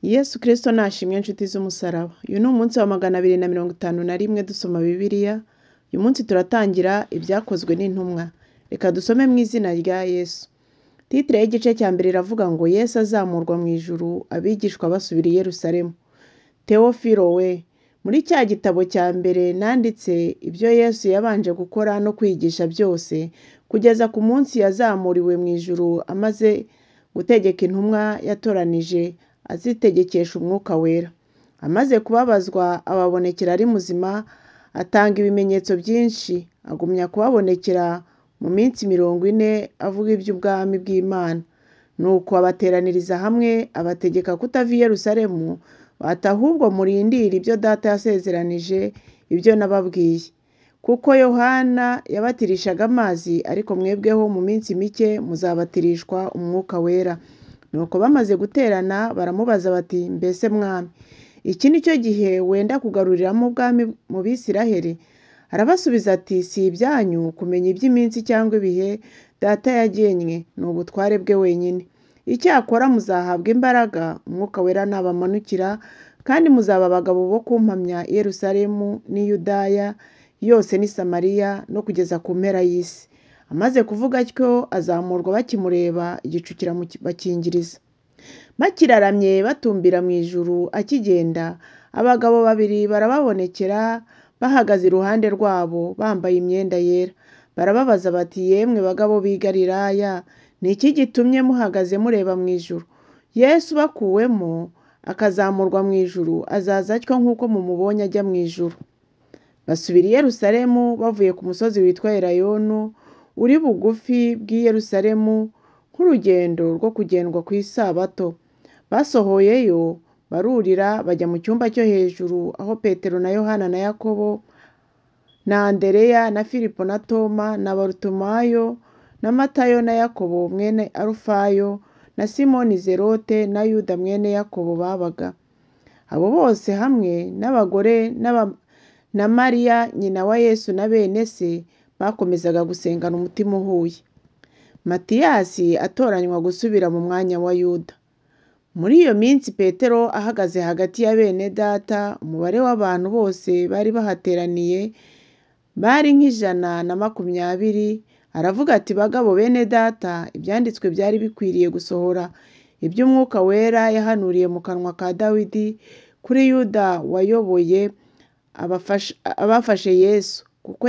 Yesu Kristo nashimwe inshuti z'umusaraba. Uyu ni umunsi wa 251 dusoma Bibiliya. Uyu munsi turatangira ibyakozwe n'intumwa. Reka dusome mu izina rya Yesu. Titire y'igice cya mbere iravuga ngo Yesu azamurwa mu ijuru, abigishwa basubira i Yerusalemu. Teofilo we, muri cya gitabo cya mbere nanditse ibyo Yesu yabanje gukora no kwigisha byose, kugeza ku munsi yazamuriwe mu ijuru amaze gutegeka intumwa yatoranije azitegekesha umwuka wera. Amaze kubabazwa ababonekera ari muzima, atanga ibimenyetso byinshi, agumya kubabonekera mu minsi 40 avuga iby'ubwami bw'Imana. Nuko abateraniriza hamwe abategeka kutava i Yerusalemu, bati ahubwo murindire ibyo Data yasezeranije, ibyo nababwiye. Kuko Yohana yabatirishaga amazi, ariko mwebweho mu minsi mike muzabatirishwa umwuka wera. Nuko bamaze guterana baramubaza bati, mbese mwami, iki ni cyo gihe wenda kugaruriramo ubwami mu Bisiraheli? Arabasubiza ati, si ibyanyu kumenya iby'iminsi cyangwa ibihe Data yagennye, ni ubutware bwe wenyine. Icyakora muzahabwa imbaraga umwuka wera nabamanukira, kandi muzaba abagabo bo kumpamya i Yerusalemu n'i Yudaya yose n'i Samariya no kugeza ku mpera y'isi. Amaze kuvuga atyo azamurwa, bakimureba igicu kirabakingiriza. Bakiraramye batumbira mu ijuru akigenda, abagabo 2 barababonekera bahagaze iruhande rwabo bambaye imyenda yera. Barababaza bati, yemwe bagabo b'i Galilaya, ni iki gitumye muhagaze mureba mu ijuru? Yesu bakuwemo akazamurwa mu ijuru, azaza atyo nk'uko mumubonye ajya mu ijuru. Basubira i Yerusalemu bavuye ku musozi witwa Elayono, uri bugufi bw'i Yerusalemu, nk'urugendo rwo kugendwa ku isabato. Basohoyeyo barurira bajya mu cyumba cyo hejuru, aho Petero na Yohana na Yakobo na Andereya na Filipo na Toma na Barutumayo na Matayo na Yakobo mwene Arufayo na Simoni Zerote na Yuda mwene Yakobo babaga. Abo bose hamwe n'abagore na Mariya nyina wa Yesu na bene se bakomezaga gusengana umutima uhuye. Matiyasi atoranywa gusubira mu mwanya wa Yuda. Muri iyo minsi Petero ahagaze hagati ya bene Data, umubare w'abantu bose bari bahateraniye bari nk'120, aravuga ati, bagabo bene Data, ibyanditswe byari bikwiriye gusohora ibyo Umwuka Wera yahanuriye mu kanwa ka Dawidi kuri Yuda wayoboye abafashe Yesu, kuko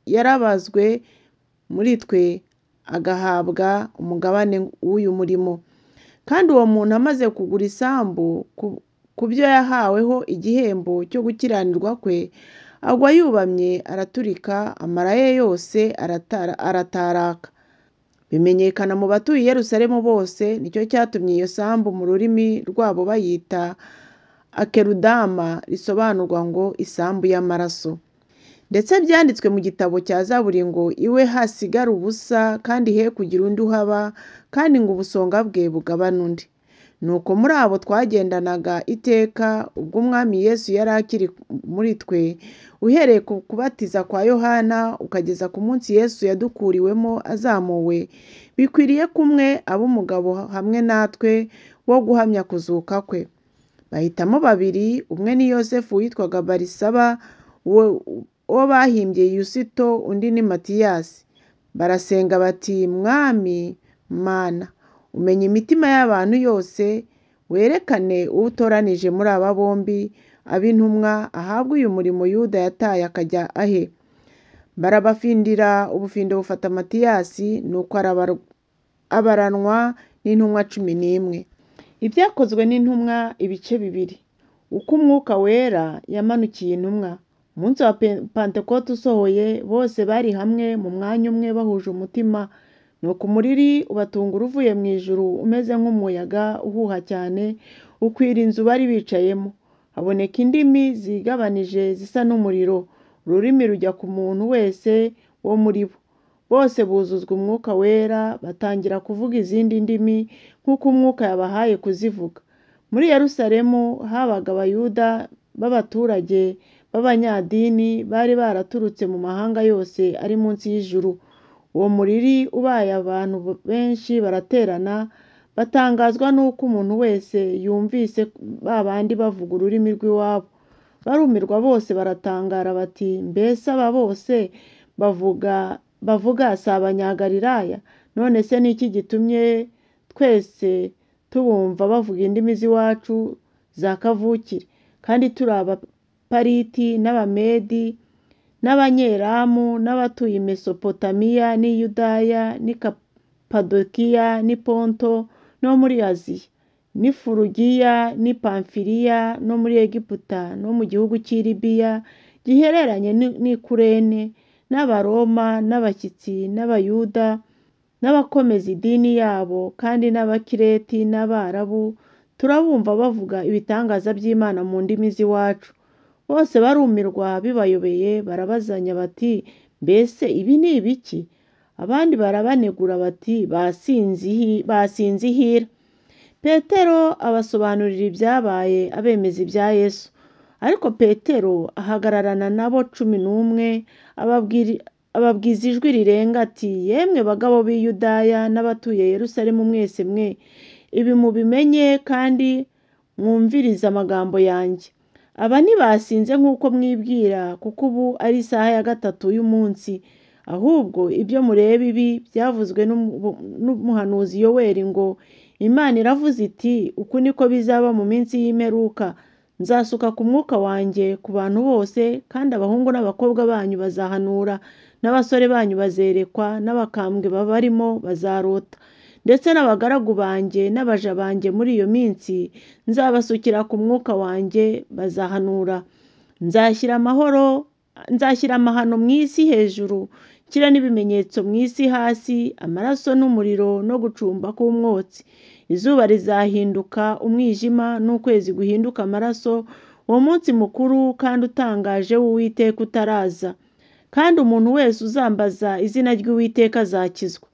yarabazwe muri twe agahabwa umugabane w'uyu murimo. Kandi uwo muntu amaze kugura isambu ku byo yahaweho igihembo cyo gukiranirwa kwe, agwa yubamye araturika, amara ye yose arataraka. Bimenyekana mu batuye i Yerusalemu bose, nicyo cyatumye iyo sambu mu rurimi rwabo bayita Akerudama, risobanurwa ngo isambu y'amaraso. Ndetse byanditswe mu gitabo cya Zaburi ngo, iwe hasigara ubusa kandi he kugira undi uhaba, kandi ngo ubusonga bwe bugabane undi. Nuko muri abo twagendanaga iteka ubwo umwami Yesu yari akiri muri twe, uhereye ku kubatiza kwa Yohana ukageza ku munsi Yesu yadukuriwemo azamuwe, bikwiriye kumwe ab'umugabo hamwe natwe wo guhamya kuzuka kwe. Bahitamo 2, umwe ni Yosefu witwaga Barisaba, uwo bahimbye Yusito, undi ni Matiyasi. Barasenga bati, Mwami Mana, umenya imitima y'abantu yose, werekane utoranije muri aba bombi ab'intumwa, ahabwa uyu murimo Yuda yataye akajya ahe. Barabafindira, ubufindo bufata Matiyasi, nuko abaranwa n'intumwa 11. Ibyakozwe n'intumwa ibice 2. Uko Umwuka Wera yamanukiye intumwa. Umunsi wa Pentekote usohoye, bose bari hamwe mu mwanya umwe bahuje umutima. Nuko umuriri ubatungura uvuye mu ijuru, umeze nk'umuyaga uhuha cyane, ukwira inzu bari bicayemo. Haboneka indimi zigabanije zisa n'umuriro, ururimi rujya ku muntu wese wo muri bo. Bose buzuzwa Umwuka Wera, batangira kuvuga izindi ndimi nk'uko Umwuka yabahaye kuzivuga. Muri Yerusalemu habaga Abayuda b'abaturage b'abanyadini bari baraturutse mu mahanga yose ari munsi y'ijuru. Uwo muriri ubaye abantu benshi baraterana, batangazwa n'uko umuntu wese yumvise ba bandi bavuga ururimi rw'iwabo. Barumirwa bose baratangara bati, mbese aba bose bavuga si Abanyagalilaya? None se ni iki gitumye twese tubumva bavuga indimi z'iwacu za kavukire? Kandi turi Abapariti n'Abamedi n'Abanyelamu n'abatuye i Mesopotamiya n'i Yudaya n'i Kapadokiya n'i Ponto no muri Aziya n'i Furugiya n'i Pamfiliya no muri Egiputa no mu gihugu cy'i Libiya gihereranye n'i Kurene, n'Abaroma n'abashyitsi n'Abayuda n'abakomeza idini yabo, kandi n'Abakireti n'Abarabu, turabumva bavuga ibitangaza by'Imana mu ndimi z'iwacu. Bose barumirwa bibayobeye, barabazanya bati, mbese ibi ni ibiki? Abandi barabanegura bati, basinze ihira. Petero abasobanurira ibyabaye, abemeza ibya Yesu. Ariko Petero ahagararana nabo 11, ababwiza ijwi rirenga ati, yemwe bagabo b'i Yudaya n'abatuye Yerusalemu mwese mwe, ibi mubimenye kandi mwumvirize amagambo yanjye. Aba ntibasinze nk'uko mwibwira, kuko ubu ari isaha ya 3 y'umunsi. Ahubwo ibyo mureba ibi byavuzwe n'umuhanuzi Yoweli ngo, Imana iravuze iti, uku niko bizaba mu minsi y'imperuka. Nzasuka ku mwuka wanjye ku bantu bose, kandi abahungu n'abakobwa banyu bazahanura, n'abasore banyu bazerekwa, n'abakambwe babarimo bazarota. Ndetse n'abagaragu banjye n'abaja banjye muri iyo minsi nzabasukira ku mwuka wanjye, bazahanura. Nzashyira amahano mu isi hejuru, nshyira n'ibimenyetso mu isi hasi, amaraso n'umuriro no gucumba k'umwotsi. Izuba rizahinduka umwijima n'ukwezi guhinduka amaraso, uwo munsi mukuru kandi utangaje w'Uwiteka utaraza. Kandi umuntu wese uzambaza izina ry'Uwiteka azakizwa.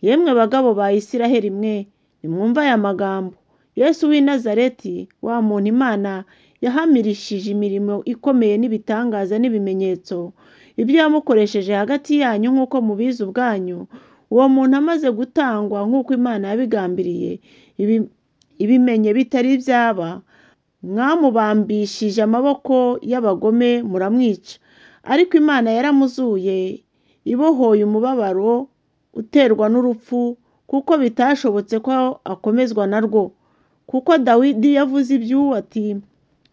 Yemwe bagabo ba Isiraheli mwe, nimwumve aya magambo. Yesu w'i Nazareti, wa muntu Imana yahamirishije imirimo ikomeye n'ibitangaza n'ibimenyetso, ibyo yamukoresheje hagati yanyu nk'uko mubizi ubwanyu, uwo muntu amaze gutangwa nk'uko Imana yabigambiriye, ibimenye bitari byaba, mwamubambishije amaboko y'abagome muramwica. Ariko Imana yaramuzuye, ibohoye umubabaro uterwa n'urupfu, kuko bitashobotse ko akomezwa narwo. Kuko Dawidi yavuze iby'uwo ati,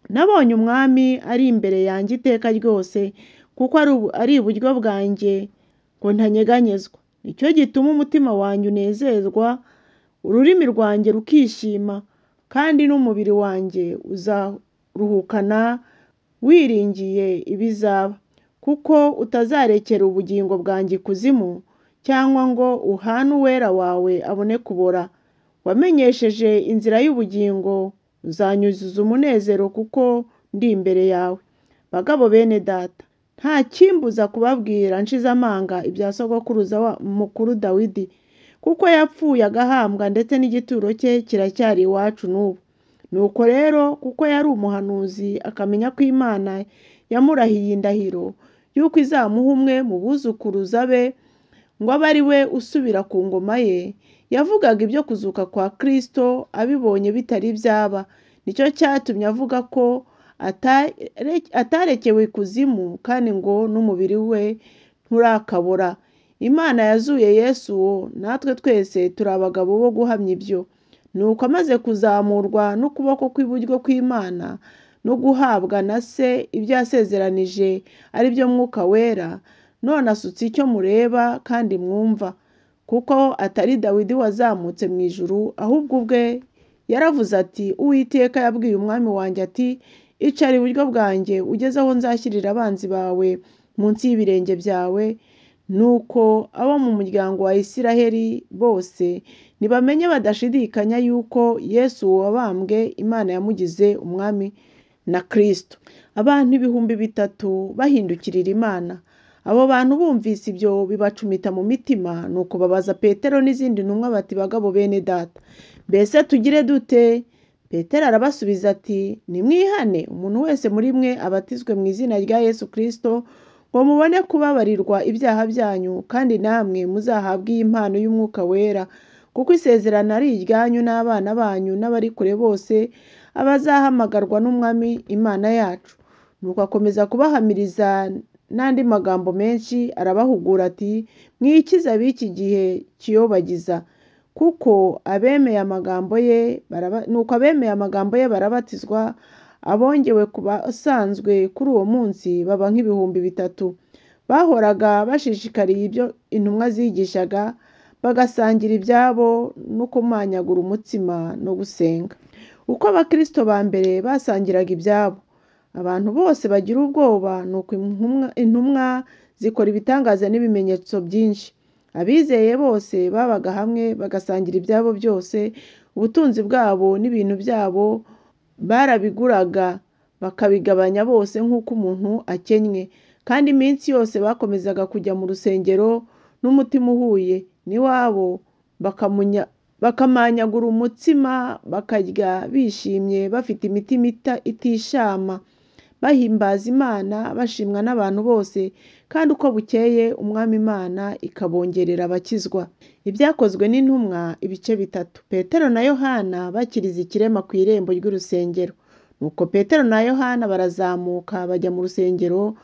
nabonye umwami ari imbere yanjye iteka ryose, kuko ari iburyo bwanjye ngo ntanyeganyezwa. Nicyo gituma umutima wanjye unezerwa, ururimi rwanjye rukishima, kandi n'umubiri wanjye uzaruhukana wiringiye ibizaba. Kuko utazarekera ubugingo bwanjye ikuzimu, cyangwa ngo uhane uwera wawe abone kubora. Wamenyesheje inzira y'ubugingo, uzanyuzuza umunezero kuko ndi imbere yawe. Bagabo bene data, nta kimbuza kubabwira nshize amanga ibya sogokuruza mukuru Dawidi, kuko yapfuye agahambwa, ndetse n'igituro cye kiracyari iwacu n'ubu. Nuko rero, kuko yari umuhanuzi, akamenya ko Imana yamurahiye indahiro y'uko izamuha umwe mu buzukuruza be, ngo abe ari we usubira ku ngoma ye, yavugaga ibyo kuzuka kwa Kristo abibonye bitari byaba. Nicyo cyatumye avuga ko atarekewe ikuzimu, kandi ngo n'umubiri we nturakabora. Imana yazuye Yesu uwo, natwe twese turi abagabo bo guhamya ibyo. Nuko amaze kuzamurwa n'ukuboko kw'iburyo kw'Imana no guhabwa na Se ibyo yasezeranije ari byo Mwuka Wera, none asutse icyo mureba kandi mwumva. Kuko atari Dawidi wazamutse mu ijuru, ahubwo ubwe yaravuze ati, Uwiteka yabwiye umwami wanjye ati, icara iburyo bwanjye ugeze aho nzashyirira abanzi bawe munsi y'ibirenge byawe. Nuko abo mu muryango wa Isiraheli bose nibamenye badashidikanya yuko Yesu wabambwe Imana yamugize umwami na Kristo. Abantu 3,000 bahindukirira Imana. Abo bantu bumvise ibyo bibacumita mu mitima, nuko babaza Petero n'izindi ntumwa bati, bagabo bene data, mbese tugire dute? Petero arabasubiza ati, nimwihane umuntu wese muri mwe abatizwe mu izina rya Yesu Kristo, ngo mubone kubabarirwa ibyaha byanyu, kandi namwe muzahabwe impano y'Umwuka Wera, kuko isezerano ari iryanyu n'abana banyu n'abari kure bose abazahamagarwa n'Umwami Imana yacu. Nuko akomeza kubahamiriza n'andi magambo menshi, arabahugura ati, mwikize ab'iki gihe kiyobagiza. Kuko abemeye amagambo ye barabatizwa, abongewe ku basanzwe kuri uwo munsi baba nk'ibihumbi 3. Bahoraga bashishikariye ibyo intumwa zigishaga, bagasangira ibyabo no kumanyagura umutsima no gusenga. Uko abakristo ba mbere basangiraga ibyabo, abantu bose bagira ubwoba, nuko intumwa zikora ibitangaza n'ibimenyetso byinshi. Abizeye bose babaga hamwe bagasangira ibyabo byose, ubutunzi bwabo n'ibintu byabo barabiguraga bakabigabanya bose nk'uko umuntu akennye. Kandi iminsi yose bakomezaga kujya mu rusengero n'umutima uhuye n'iwabo, bakamanyagura umutsima, bakarya bishimye, bafite imitima itishama, bahimbaza Imana, bashimwa n'abantu bose. Kandi uko bukeye Umwami Imana ikabongerera abakizwa. Ibyakozwe n'intumwa, ibice 3. Petero na Yohana bakiriza ikirema ku irembo ry'urusengero. Nuko Petero na Yohana barazamuka bajya mu rusengero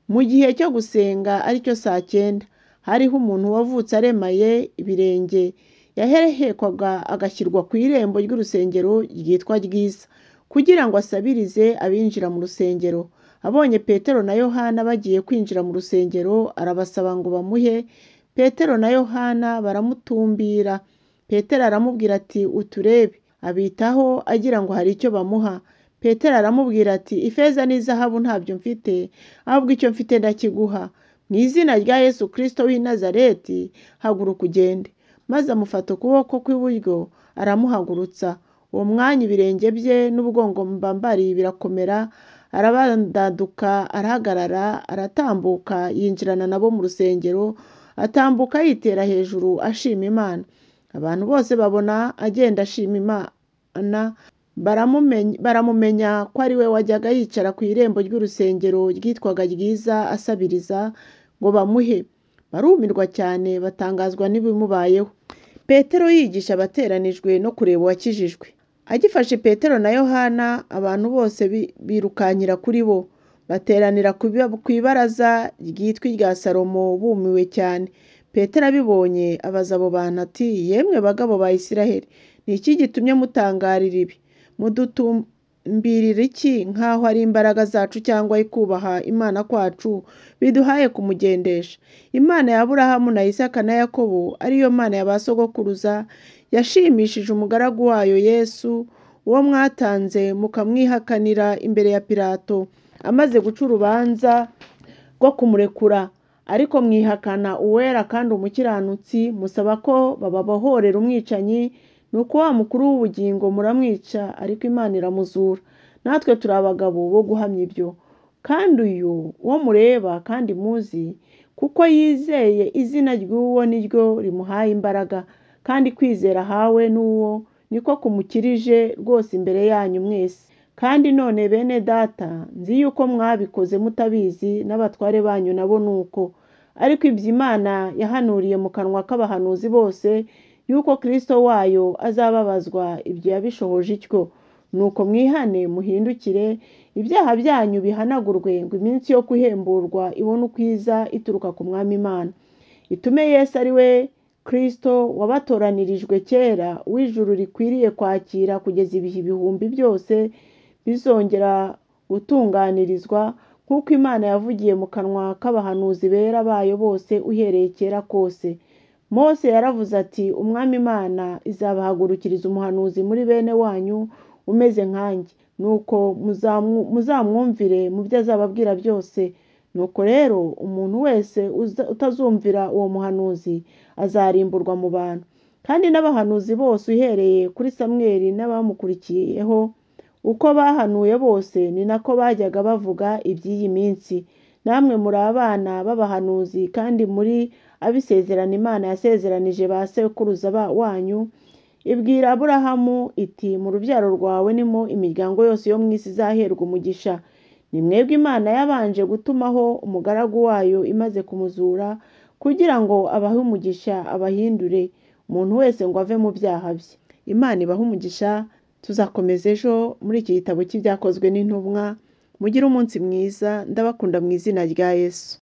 mu gihe cyo gusenga, aricyo saa 9. Hariho umuntu wavutse aremaye ibirenge, yaherehekwaga agashyirwa ku irembo ry'urusengero ryitwa Ryiza, kugira ngo asabirize abinjira mu rusengero. Abonye Petero na Yohana bagiye kwinjira mu rusengero, arabasaba ngo bamuhe. Petero na Yohana baramutumbira. Petero aramubwira ati, uturebe. Abitaho agira ngo hari icyo bamuha. Petero aramubwira ati, ifeza n'izahabu ntabyo mfite, ahubwo icyo mfite ndakiguha. Mu izina rya Yesu Kristo w'i Nazareti, haguruka ugende. Maze amufata ukuboko kw'iburyo aramuhagurutsa. Uwo mwanya ibirenge bye n'ubwongo mbambari birakomera, arabandaduka, arahagarara, aratambuka, yinjirana nabo mu rusengero, atambuka yitera hejuru ashima Imana. Abantu bose babona agenda ashima Imana, baramumenya ko ari we wajyaga yicara ku irembo ry'urusengero ryitwaga Ryiza asabiriza ngo bamuhe. Barumirwa cyane, batangazwa n'ibimubayeho. Petero yigisha abateranijwe no kureba uwakijijwe. Agifashe Petero na Yohana, abantu bose birukankira kuri bo, bateranira ku ibaraza ryitwa irya Salomo bumiwe cyane. Petero abibonye abaza abo bantu ati, yemwe bagabo ba Isiraheli, ni iki gitumye mutangarira ibi? Mudutumbirira iki nk'aho ari imbaraga zacu cyangwa kubaha Imana kwacu biduhaye kumugendesha? Imana ya Aburahamu na Isaka na Yakobo, ariyo Mana ya ba sogokuruza, yashimishije umugaragu wayo Yesu, uwo mwatanze mukamwihakanira imbere ya Pilato amaze guca urubanza rwo kumurekura. Ariko mwihakana uwera kandi umukiranutsi, musaba ko bababohorera umwicanyi. Nuko wa mukuru w'ubugingo muramwica, ariko Imana iramuzura. Natwe turi abagabo bo guhamya ibyo. Kandi uyu wo mureba kandi muzi, kuko yizeye izina ry'uwo niryo rimuhaye imbaraga, kandi kwizera ahawe n'uwo niko kumukirije rwose imbere yanyu mwese. Kandi none bene data, nzi yuko mwabikoze mutabizi, n'abatware banyu nabo nuko. Ariko ibyo Imana yahanuriye mu kanwa k'abahanuzi bose, yuko Kristo wayo azababazwa, ibyo yabishohoje ityo. Nuko mwihane muhindukire, ibyaha byanyu bihanagurwe, ngo iminsi yo guhemburwa ibone ukwiza ituruka ku Mwami Imana. Itume Yesu ari we Kristo wabatoranirijwe kera, w'ijuru rikwiriye kwakira kugeza ibihe ibihumbi byose bizongera gutunganirizwa, nk'uko Imana yavugiye mu kanwa k'abahanuzi bera bayo bose uhereye kera kose. Mose yaravuze ati, Umwami Imana izabahagurukiriza umuhanuzi muri bene wanyu umeze nkanjye, nuko muzamwumvire mu byo azababwira byose. Nuko rero umuntu wese utazumvira uwo muhanuzi azarimburwa mu bantu. Kandi n'abahanuzi bose uhereye kuri Samweli n'abamukurikiyeho, uko bahanuye bose ni nako bajyaga bavuga iby'iyi minsi. Namwe muri abana b'abahanuzi kandi muri abisezerano Imana yasezeranije ba sekuruza wanyu. Ibwira Aburahamu iti, mu rubyaro rwawe nimo imiryango yose yo mu isi izaherwa umugisha. Ni mwebwe Imana yabanje gutumaho umugaragu wayo imaze kumuzura, kugira ngo abahe umugisha abahindure umuntu wese ngo ave mu byaha bye. Imana ibahe umugisha, tuzakomeza ejo muri iki gitabo cy'ibyakozwe n'intumwa. Mugire umunsi mwiza, ndabakunda mu izina rya Yesu.